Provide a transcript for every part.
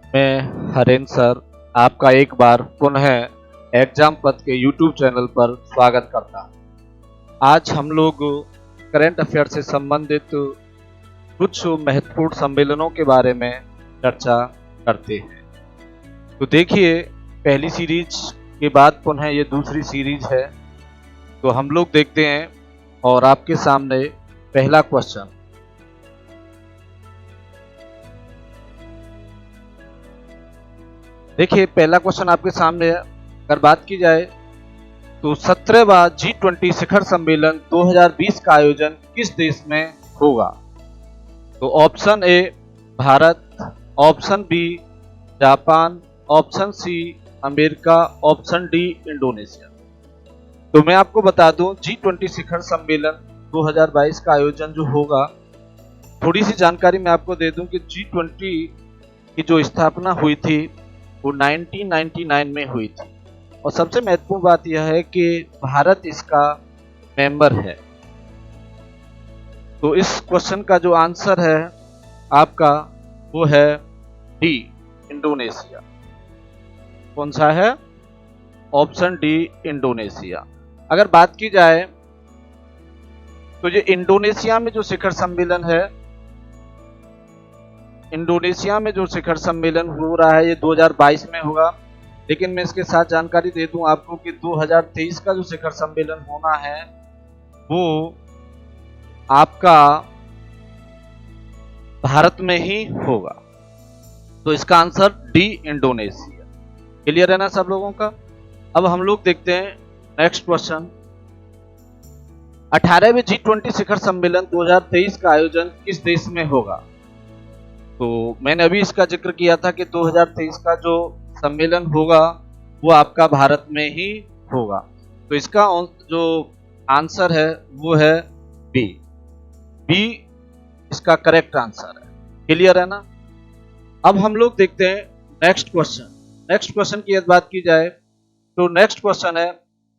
मैं हरेंद्र सर आपका एक बार पुनः एग्जाम पथ के यूट्यूब चैनल पर स्वागत करता हूँ। आज हम लोग करंट अफेयर से संबंधित कुछ महत्वपूर्ण सम्मेलनों के बारे में चर्चा करते हैं। तो देखिए, पहली सीरीज के बाद पुनः ये दूसरी सीरीज है। तो हम लोग देखते हैं और आपके सामने पहला क्वेश्चन। देखिए, पहला क्वेश्चन आपके सामने है। अगर बात की जाए तो 17वां G20 शिखर सम्मेलन 2020 का आयोजन किस देश में होगा? तो option A Bharat, option B Japan, option C America, option D Indonesia. तो मैं आपको बता दूं, G20 शिखर सम्मेलन 2022 का आयोजन जो होगा, थोड़ी सी जानकारी मैं आपको दे दूं कि G20 की जो स्थापना हुई थी वो 1999 में हुई थी और सबसे महत्वपूर्ण बात यह है कि भारत इसका मेंबर है। तो इस क्वेश्चन का जो आंसर है आपका वो है डी इंडोनेशिया। कौन सा है? Option D Indonesia. अगर बात की जाए तो ये इंडोनेशिया में जो शिखर सम्मेलन है, इंडोनेशिया में जो शिखर सम्मेलन हो रहा है ये 2022 में होगा। लेकिन मैं इसके साथ जानकारी दे दूं आपको कि 2023 का जो शिखर सम्मेलन होना है वो आपका भारत में ही होगा। तो इसका आंसर डी इंडोनेशिया। क्लियर है ना सब लोगों का? अब हम लोग देखते हैं नेक्स्ट क्वेश्चन। 18वें G20 शिखर सम्मेलन 2023 का आयोजन किस देश में होगा? तो मैंने अभी इसका जिक्र किया था कि 2023 का जो सम्मेलन होगा वो आपका भारत में ही होगा। तो इसका जो आंसर है वो है बी। बी इसका करेक्ट आंसर है। क्लियर है ना? अब हम लोग देखते हैं नेक्स्ट क्वेश्चन। नेक्स्ट क्वेश्चन की यदि बात की जाए तो नेक्स्ट क्वेश्चन है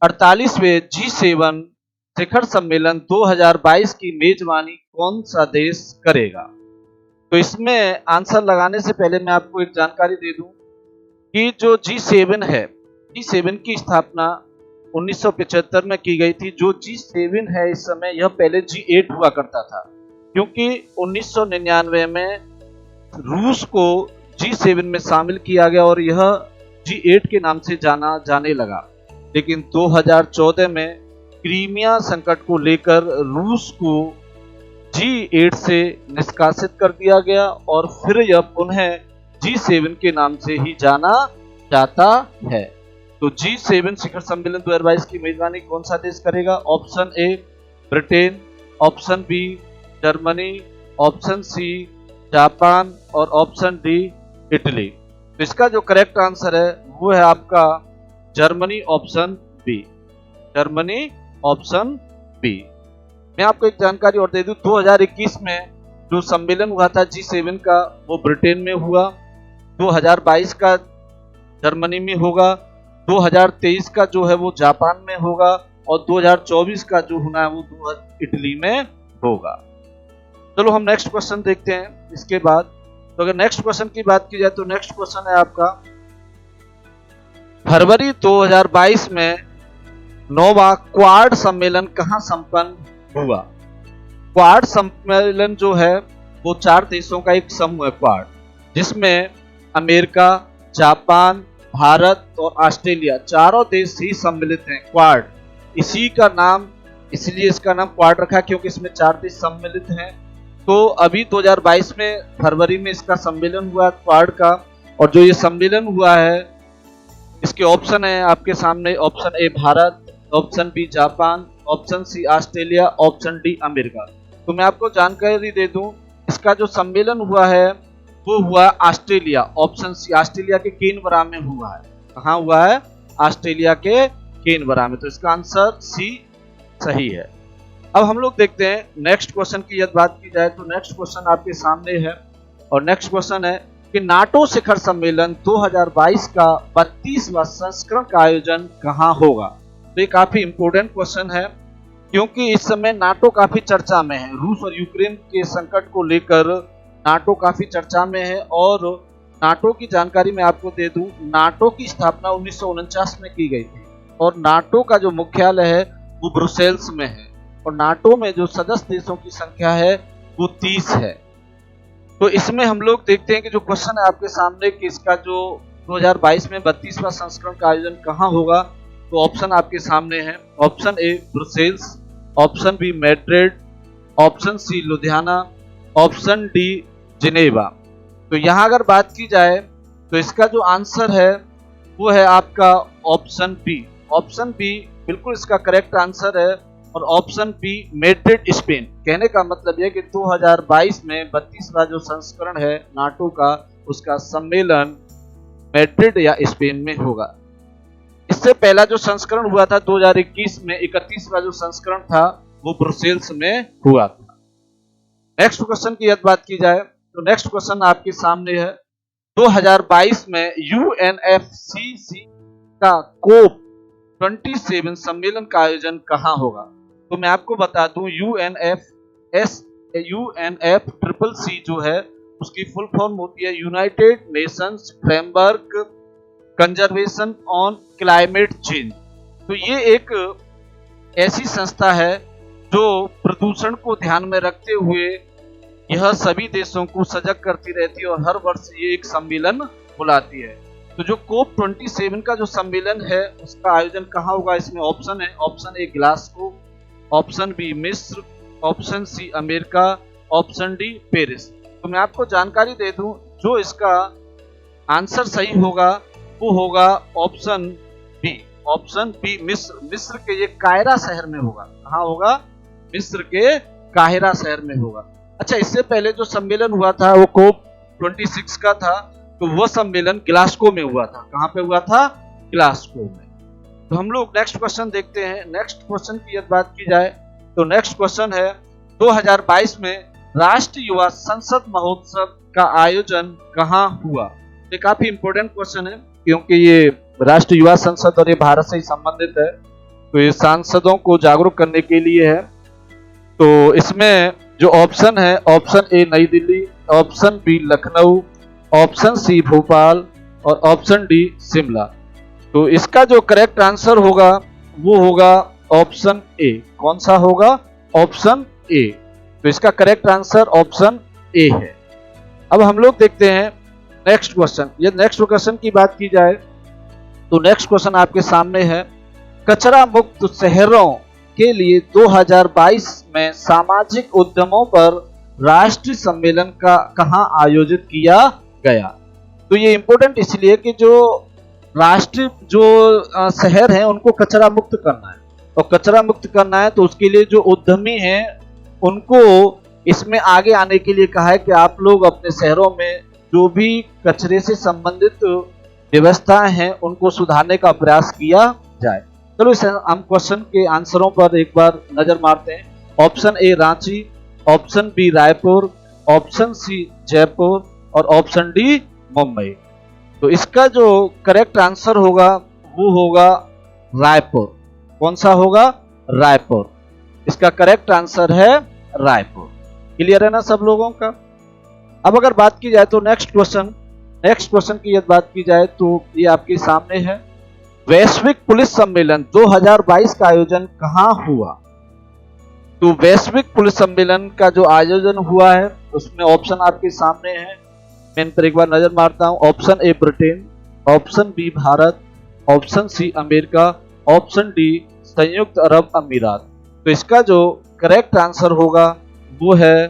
48वें G7 शिखर सम्मेलन 2022 की मेजबानी कौन सा देश करेगा? तो इसमें आंसर लगाने से पहले मैं आपको एक जानकारी दे दूं कि जो G7 है, G7 की स्थापना 1975 में की गई थी। जो G7 है इस समय, यह पहले G8 हुआ करता था, क्योंकि 1999 में रूस को G7 में शामिल किया गया और यह G8 के नाम से जाना जाने लगा। लेकिन 2014 में क्रीमिया संकट को लेकर रूस को G8 से निष्कासित कर दिया गया और फिर यह पुनः G7 के नाम से ही जाना जाता है। तो G7 शिखर सम्मेलन 2022 की मेजबानी कौन सा देश करेगा? Option A Britain, option B Germany, option C Japan और ऑप्शन डी इटली। तो इसका जो करेक्ट आंसर है वो है आपका Germany, option B. Germany, option B. मैं आपको एक जानकारी और दे दूं, 2021 में जो सम्मेलन हुआ था G7 का वो ब्रिटेन में हुआ, 2022 का जर्मनी में होगा, 2023 का जो है वो जापान में होगा और 2024 का जो होना है वो इटली में होगा। चलो हम नेक्स्ट क्वेश्चन देखते हैं इसके बाद। तो अगर नेक्स्ट क्वेश्चन की बात की जाए तो नेक्स्ट क्वेश्चन है आपका फरवरी 2022 में 9वां क्वाड सम्मेलन कहां संपन्न हुआ? क्वाड सम्मेलन जो है वो 4 देशों का एक समूह है क्वाड, जिसमें अमेरिका, जापान, भारत और ऑस्ट्रेलिया चारों देश ही सम्मिलित हैं। क्वाड इसी का नाम, इसलिए इसका नाम क्वाड रखा क्योंकि इसमें 4 देश सम्मिलित हैं। तो अभी 2022 में फरवरी में इसका सम्मेलन हुआ क्वाड का, और जो ये सम्मेलन हुआ है इसके ऑप्शन है आपके सामने। Option A Bharat, option B Japan, option C Australia, option D America. तो मैं आपको जानकारी दे दूं, इसका जो सम्मेलन हुआ है वो हुआ ऑस्ट्रेलिया, ऑप्शन सी ऑस्ट्रेलिया के केनबरा में हुआ है। कहाँ हुआ है? ऑस्ट्रेलिया के केनबरा में। तो इसका आंसर सी सही है। अब हम लोग देखते हैं नेक्स्ट क्वेश्चन की यदि बात की जाए तो नेक्स्ट क्वेश्चन आपके सामने है और नेक्स्ट क्वेश्चन है कि नाटो शिखर सम्मेलन 2022 का 32वां संस्करण का आयोजन कहाँ होगा? तो ये काफी इंपोर्टेंट क्वेश्चन है क्योंकि इस समय नाटो काफी चर्चा में है। रूस और यूक्रेन के संकट को लेकर नाटो काफी चर्चा में है और नाटो की जानकारी मैं आपको दे दूं, नाटो की स्थापना 1949 में की गई थी और नाटो का जो मुख्यालय है वो ब्रुसेल्स में है और नाटो में जो सदस्य देशों की संख्या है वो 30 है। तो इसमें हम लोग देखते हैं कि जो क्वेश्चन है आपके सामने कि इसका जो 2022 में 32वां संस्करण का आयोजन कहाँ होगा, तो ऑप्शन आपके सामने है। Option A Brussels, option B Madrid, option C Ludhiana, option D Geneva. तो यहाँ अगर बात की जाए तो इसका जो आंसर है वो है आपका ऑप्शन बी। ऑप्शन बी बिल्कुल इसका करेक्ट आंसर है और ऑप्शन बी मैड्रिड स्पेन। कहने का मतलब यह कि 2022 में 32वां जो संस्करण है नाटो का, उसका सम्मेलन मैड्रिड या स्पेन में होगा। इससे पहला जो संस्करण हुआ था 2021 में 31वां जो संस्करण था वो ब्रुसेल्स में हुआ था। नेक्स्ट क्वेश्चन की यदि बात की जाए तो नेक्स्ट क्वेश्चन आपके सामने है 2022 में यूएनएफसीसी का कोप 27 सम्मेलन का आयोजन कहाँ होगा। तो मैं आपको बता दूं यूएनएफसीसी जो है उसकी फुल फॉर्म होती है United Nations framework conservation on climate change. तो ये एक ऐसी संस्था है जो प्रदूषण को ध्यान में रखते हुए यह सभी देशों को सजग करती रहती है और हर वर्ष ये एक सम्मेलन बुलाती है। तो जो कोप 27 का जो सम्मेलन है उसका आयोजन कहाँ होगा, इसमें ऑप्शन है। Option A Glasgow, option B मिस्र, option C America, option D Paris. तो मैं आपको जानकारी दे दूं जो इसका आंसर सही होगा वो होगा ऑप्शन बी। ऑप्शन बी मिस्र। मिस्र के ये कायरा शहर में होगा। कहाँ होगा? मिस्र के काहिरा शहर में होगा। अच्छा, इससे पहले जो सम्मेलन हुआ था वो कोप 26 का था, तो वह सम्मेलन ग्लासगो में हुआ था। कहाँ पे हुआ था? ग्लासगो में। तो हम लोग नेक्स्ट क्वेश्चन देखते हैं। नेक्स्ट क्वेश्चन की यदि बात की जाए तो नेक्स्ट क्वेश्चन है 2022 में राष्ट्रीय युवा संसद महोत्सव का आयोजन कहाँ हुआ। ये काफी इंपॉर्टेंट क्वेश्चन है क्योंकि ये राष्ट्रीय युवा संसद और ये भारत से ही संबंधित है, तो ये सांसदों को जागरूक करने के लिए है। तो इसमें जो ऑप्शन है, option A New Delhi, option B Lucknow, option C Bhopal और ऑप्शन डी शिमला। तो इसका जो करेक्ट आंसर होगा वो होगा ऑप्शन ए। कौन सा होगा? Option A. तो इसका करेक्ट आंसर ऑप्शन ए है। अब हम लोग देखते हैं नेक्स्ट क्वेश्चन। ये नेक्स्ट क्वेश्चन की बात की जाए तो नेक्स्ट क्वेश्चन आपके सामने है कचरा मुक्त शहरों के लिए 2022 में सामाजिक उद्यमों पर राष्ट्रीय सम्मेलन का कहां आयोजित किया गया। तो ये इंपॉर्टेंट इसलिए कि जो राष्ट्रीय जो शहर हैं उनको कचरा मुक्त करना है और कचरा मुक्त करना है तो उसके लिए जो उद्यमी हैं उनको इसमें आगे आने के लिए कहा है कि आप लोग अपने शहरों में जो भी कचरे से संबंधित व्यवस्थाएं हैं उनको सुधारने का प्रयास किया जाए। चलो इस हम क्वेश्चन के आंसरों पर एक बार नजर मारते हैं। Option A Ranchi, option B Raipur, option C Jaipur और ऑप्शन डी मुंबई। तो इसका जो करेक्ट आंसर होगा वो होगा रायपुर। कौन सा होगा? रायपुर। इसका करेक्ट आंसर है रायपुर। क्लियर है ना सब लोगों का? अब अगर बात की जाए तो नेक्स्ट क्वेश्चन की यदि बात की जाए तो ये आपके सामने है वैश्विक पुलिस सम्मेलन 2022 का आयोजन कहाँ हुआ। तो वैश्विक पुलिस सम्मेलन का जो आयोजन हुआ है उसमें ऑप्शन आपके सामने है। मैं इन पर एक बार नजर मारता हूँ। Option A Britain, option B Bharat, option C America, option D संयुक्त अरब अमीरात। तो इसका जो करेक्ट आंसर होगा वो है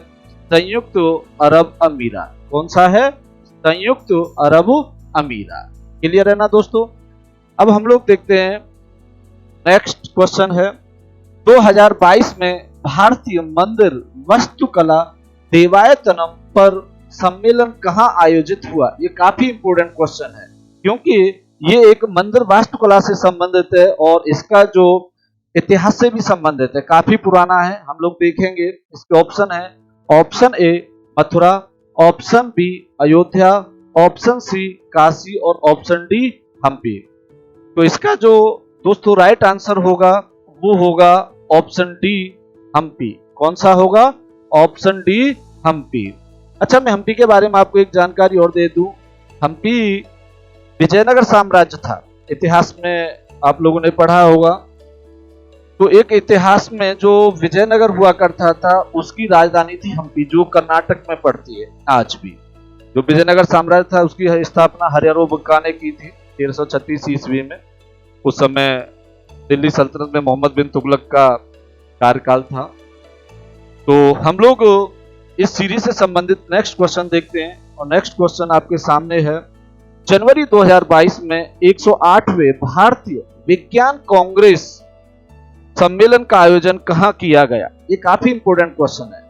संयुक्त अरब अमीरात। कौन सा है? संयुक्त अरब अमीरात। क्लियर है ना दोस्तों? अब हम लोग देखते हैं नेक्स्ट क्वेश्चन है 2022 में भारतीय मंदिर वास्तुकला देवायतनम पर सम्मेलन कहाँ आयोजित हुआ। ये काफी इंपोर्टेंट क्वेश्चन है क्योंकि ये एक मंदिर वास्तुकला से संबंधित है और इसका जो इतिहास से भी संबंधित है, काफी पुराना है। हम लोग देखेंगे इसके ऑप्शन है। Option A Mathura, option B Ayodhya, option C Kashi और ऑप्शन डी हम्पी। तो इसका जो दोस्तों राइट आंसर होगा वो होगा ऑप्शन डी हम्पी। कौन सा होगा? Option D Hampi. अच्छा, मैं हम्पी के बारे में आपको एक जानकारी और दे दूं हम्पी विजयनगर साम्राज्य था। इतिहास में आप लोगों ने पढ़ा होगा। तो एक इतिहास में जो विजयनगर हुआ करता था उसकी राजधानी थी हम्पी, जो कर्नाटक में पड़ती है आज भी। जो विजयनगर साम्राज्य था उसकी स्थापना हरिहरो बुक्का ने की थी 1336 ईस्वी में। उस समय दिल्ली सल्तनत में मोहम्मद बिन तुगलक का कार्यकाल था। तो हम लोग इस सीरीज से संबंधित नेक्स्ट क्वेश्चन देखते हैं, और नेक्स्ट क्वेश्चन आपके सामने है। जनवरी 2022 में 108वें भारतीय विज्ञान कांग्रेस सम्मेलन का आयोजन कहां किया गया? ये काफी इंपॉर्टेंट क्वेश्चन है।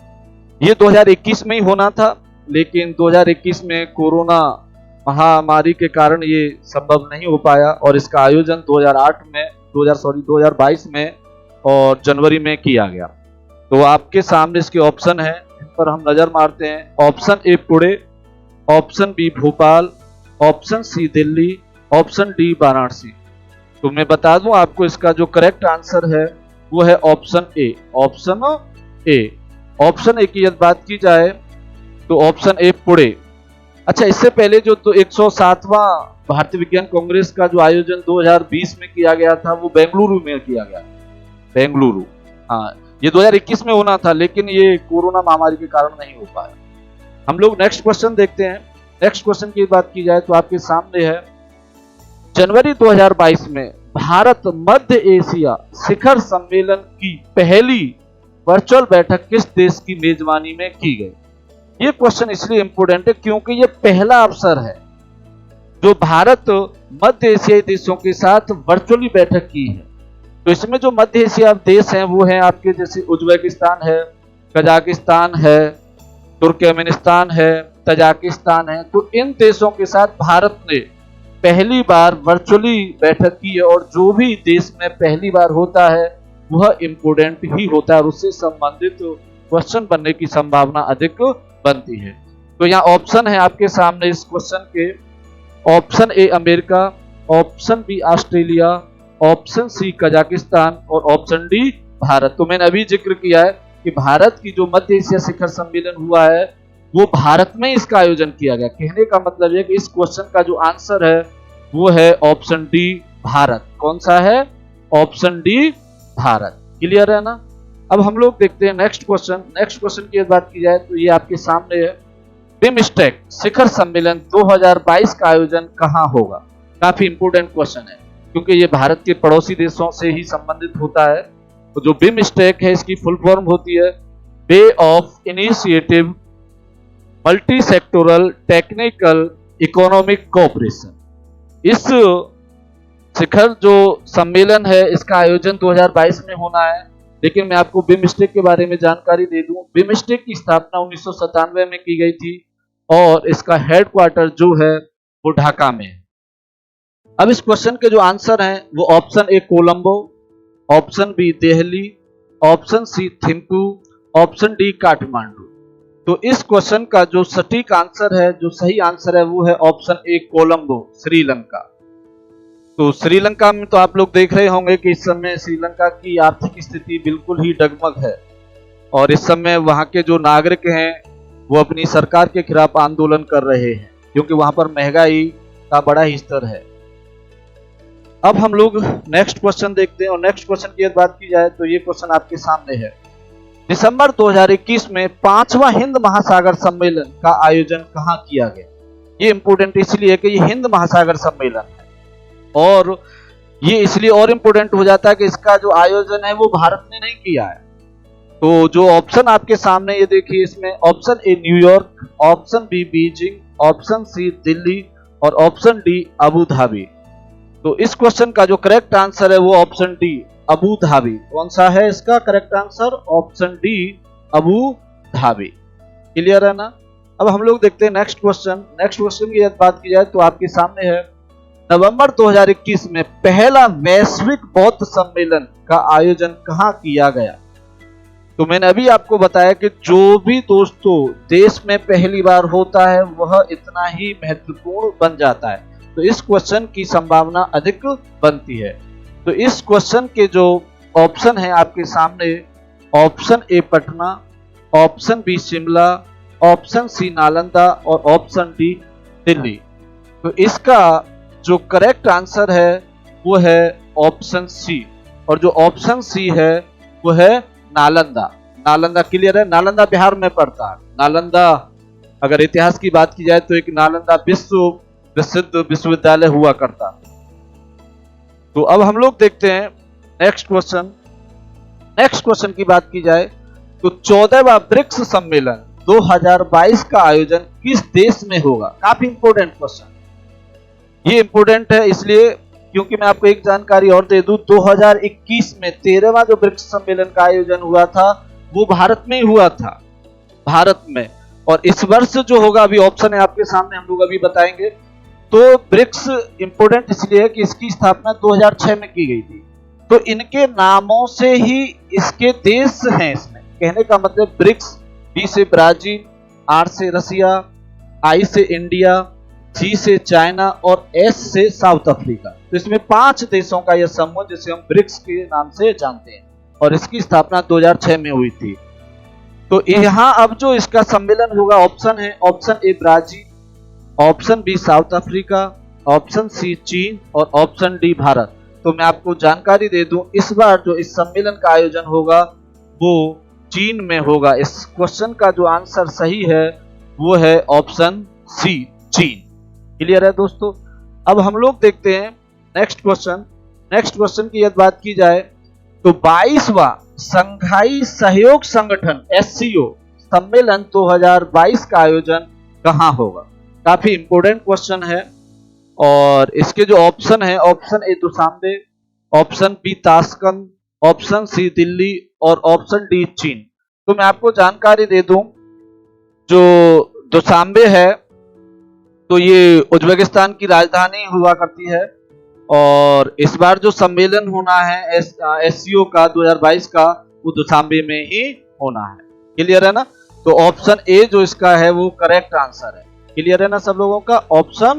ये 2021 में ही होना था, लेकिन 2021 में कोरोना महामारी के कारण ये संभव नहीं हो पाया, और इसका आयोजन 2022 में और जनवरी में किया गया। तो आपके सामने इसके ऑप्शन हैं, इन पर हम नजर मारते हैं। Option A Pune, option B Bhopal, option C Delhi, option D Varanasi. तो मैं बता दूं आपको, इसका जो करेक्ट आंसर है वो है option A. Option A, option A की यदि बात की जाए तो ऑप्शन ए पुणे। अच्छा, इससे पहले जो तो 107वां भारतीय विज्ञान कांग्रेस का जो आयोजन 2020 में किया गया था वो बेंगलुरु में किया गया। बेंगलुरु, हाँ, ये 2021 में होना था, लेकिन ये कोरोना महामारी के कारण नहीं हो पाया। हम लोग नेक्स्ट क्वेश्चन देखते हैं। नेक्स्ट क्वेश्चन की बात की जाए तो आपके सामने है, जनवरी 2022 में भारत मध्य एशिया शिखर सम्मेलन की पहली वर्चुअल बैठक किस देश की मेजबानी में की गई? ये क्वेश्चन इसलिए इंपॉर्टेंट है क्योंकि ये पहला अवसर है जो भारत मध्य एशियाई देशों के साथ वर्चुअली बैठक की है। तो इसमें जो मध्य एशिया देश हैं वो हैं आपके जैसे उज्बेकिस्तान है, कजाकिस्तान है, तुर्कमेनिस्तान है, तजाकिस्तान है। तो इन देशों के साथ भारत ने पहली बार वर्चुअली बैठक की है, और जो भी देश में पहली बार होता है वह इम्पोर्टेंट ही होता है और उससे संबंधित क्वेश्चन बनने की संभावना अधिक बनती है। तो यहाँ ऑप्शन है आपके सामने इस क्वेश्चन के, option A America, option B Australia, option C Kazakhstan और ऑप्शन डी भारत। तो मैंने अभी जिक्र किया है कि भारत की जो मध्य एशिया शिखर सम्मेलन हुआ है वो भारत में इसका आयोजन किया गया। कहने का मतलब है कि इस क्वेश्चन का जो आंसर है वो है ऑप्शन डी भारत। कौन सा है? Option D Bharat. क्लियर है ना? अब हम लोग देखते हैं नेक्स्ट क्वेश्चन। नेक्स्ट क्वेश्चन की बात की जाए तो ये आपके सामने है, बिमस्टेक शिखर सम्मेलन 2022 का आयोजन कहां होगा? काफी इंपोर्टेंट क्वेश्चन है क्योंकि ये भारत के पड़ोसी देशों से ही संबंधित होता है। तो जो बिमस्टेक है इसकी फुल फॉर्म होती है Bay of initiative multi sectoral technical economic cooperation. इस शिखर जो सम्मेलन है इसका आयोजन 2022 में होना है, लेकिन मैं आपको बिमस्टेक के बारे में जानकारी दे दूं। बिमस्टेक की स्थापना 1997 में की गई थी और इसका हेडक्वार्टर जो है वो ढाका में है। अब इस क्वेश्चन के जो आंसर हैं वो option A Colombo, option B Delhi, option C Thimphu, option D Kathmandu. तो इस क्वेश्चन का जो सटीक आंसर है, जो सही आंसर है वो है ऑप्शन ए कोलंबो, श्रीलंका। तो श्रीलंका में तो आप लोग देख रहे होंगे कि इस समय श्रीलंका की आर्थिक स्थिति बिल्कुल ही डगमग है और इस समय वहां के जो नागरिक हैं वो अपनी सरकार के खिलाफ आंदोलन कर रहे हैं क्योंकि वहां पर महंगाई का बड़ा ही स्तर है। अब हम लोग नेक्स्ट क्वेश्चन देखते हैं और नेक्स्ट क्वेश्चन की बात की जाए तो ये क्वेश्चन आपके सामने है, दिसंबर 2021 में 5वां हिंद महासागर सम्मेलन का आयोजन कहां किया गया? ये इंपोर्टेंट इसलिए कि ये हिंद महासागर सम्मेलन है और ये इसलिए और इंपोर्टेंट हो जाता है कि इसका जो आयोजन है वो भारत ने नहीं किया है। तो जो ऑप्शन आपके सामने ये देखिए, इसमें option A New York, option B Beijing, option C Delhi और ऑप्शन डी अबू धाबी। तो इस क्वेश्चन का जो करेक्ट आंसर है वो ऑप्शन डी अबू धाबी। कौन सा है इसका correct answer? Option D Abu Dhabi. Clear है ना? अब हम लोग देखते हैं नेक्स्ट क्वेश्चन। नेक्स्ट क्वेश्चन की बात की जाए तो आपके सामने है, नवंबर 2021 में पहला वैश्विक बौद्ध सम्मेलन का आयोजन कहां किया गया? तो मैंने अभी आपको बताया कि जो भी दोस्तों देश में पहली बार होता है वह इतना ही महत्वपूर्ण बन जाता है। तो इस क्वेश्चन की संभावना अधिक बनती है। तो इस क्वेश्चन के जो ऑप्शन है आपके सामने, option A Patna, option B Shimla, option C Nalanda और ऑप्शन डी दिल्ली। तो इसका जो करेक्ट आंसर है वो है ऑप्शन सी, और जो ऑप्शन सी है वो है नालंदा। नालंदा क्लियर है? नालंदा बिहार में पड़ता है। नालंदा, अगर इतिहास की बात की जाए तो एक नालंदा विश्व प्रसिद्ध विश्वविद्यालय हुआ करता। तो अब हम लोग देखते हैं नेक्स्ट क्वेश्चन। नेक्स्ट क्वेश्चन की बात की जाए तो 14वां ब्रिक्स सम्मेलन 2022 का आयोजन किस देश में होगा? काफी इंपोर्टेंट क्वेश्चन। ये इंपोर्टेंट है इसलिए क्योंकि मैं आपको एक जानकारी और दे दूं, 2021 में 13वां जो ब्रिक्स सम्मेलन का आयोजन हुआ था वो भारत में ही हुआ था, भारत में। और इस वर्ष जो होगा, अभी ऑप्शन है आपके सामने, हम लोग अभी बताएंगे। तो ब्रिक्स इंपोर्टेंट इसलिए है कि इसकी स्थापना 2006 में की गई थी। तो इनके नामों से ही इसके देश हैं इसमें। कहने का मतलब ब्रिक्स, बी से ब्राजील, आर से रसिया, आई से इंडिया, सी से चाइना और एस से साउथ अफ्रीका। तो इसमें 5 देशों का यह समूह जिसे हम ब्रिक्स के नाम से जानते हैं, और इसकी स्थापना 2006 में हुई थी। तो यहाँ अब जो इसका सम्मेलन होगा, ऑप्शन है option A Brazil, option B South Africa, option C चीन और ऑप्शन डी भारत। तो मैं आपको जानकारी दे दूं, इस बार जो इस सम्मेलन का आयोजन होगा वो चीन में होगा। इस क्वेश्चन का जो आंसर सही है वो है ऑप्शन सी, चीन। क्लियर है दोस्तों? अब हम लोग देखते हैं नेक्स्ट क्वेश्चन। नेक्स्ट क्वेश्चन की यदि बात की जाए तो 22वां संघाई सहयोग संगठन SCO सम्मेलन 2022 का आयोजन कहां होगा? काफी इंपोर्टेंट क्वेश्चन है, और इसके जो ऑप्शन है, option A Dushanbe, option B Tashkent, option C Delhi और ऑप्शन डी चीन। तो मैं आपको जानकारी दे दूं, जो दुशांबे है तो ये उज्बेकिस्तान की राजधानी हुआ करती है, और इस बार जो सम्मेलन होना है SCO का 2022 का, वो दुशांबे में ही होना है। क्लियर है ना? तो ऑप्शन ए जो इसका है वो करेक्ट आंसर है। क्लियर है ना सब लोगों का? ऑप्शन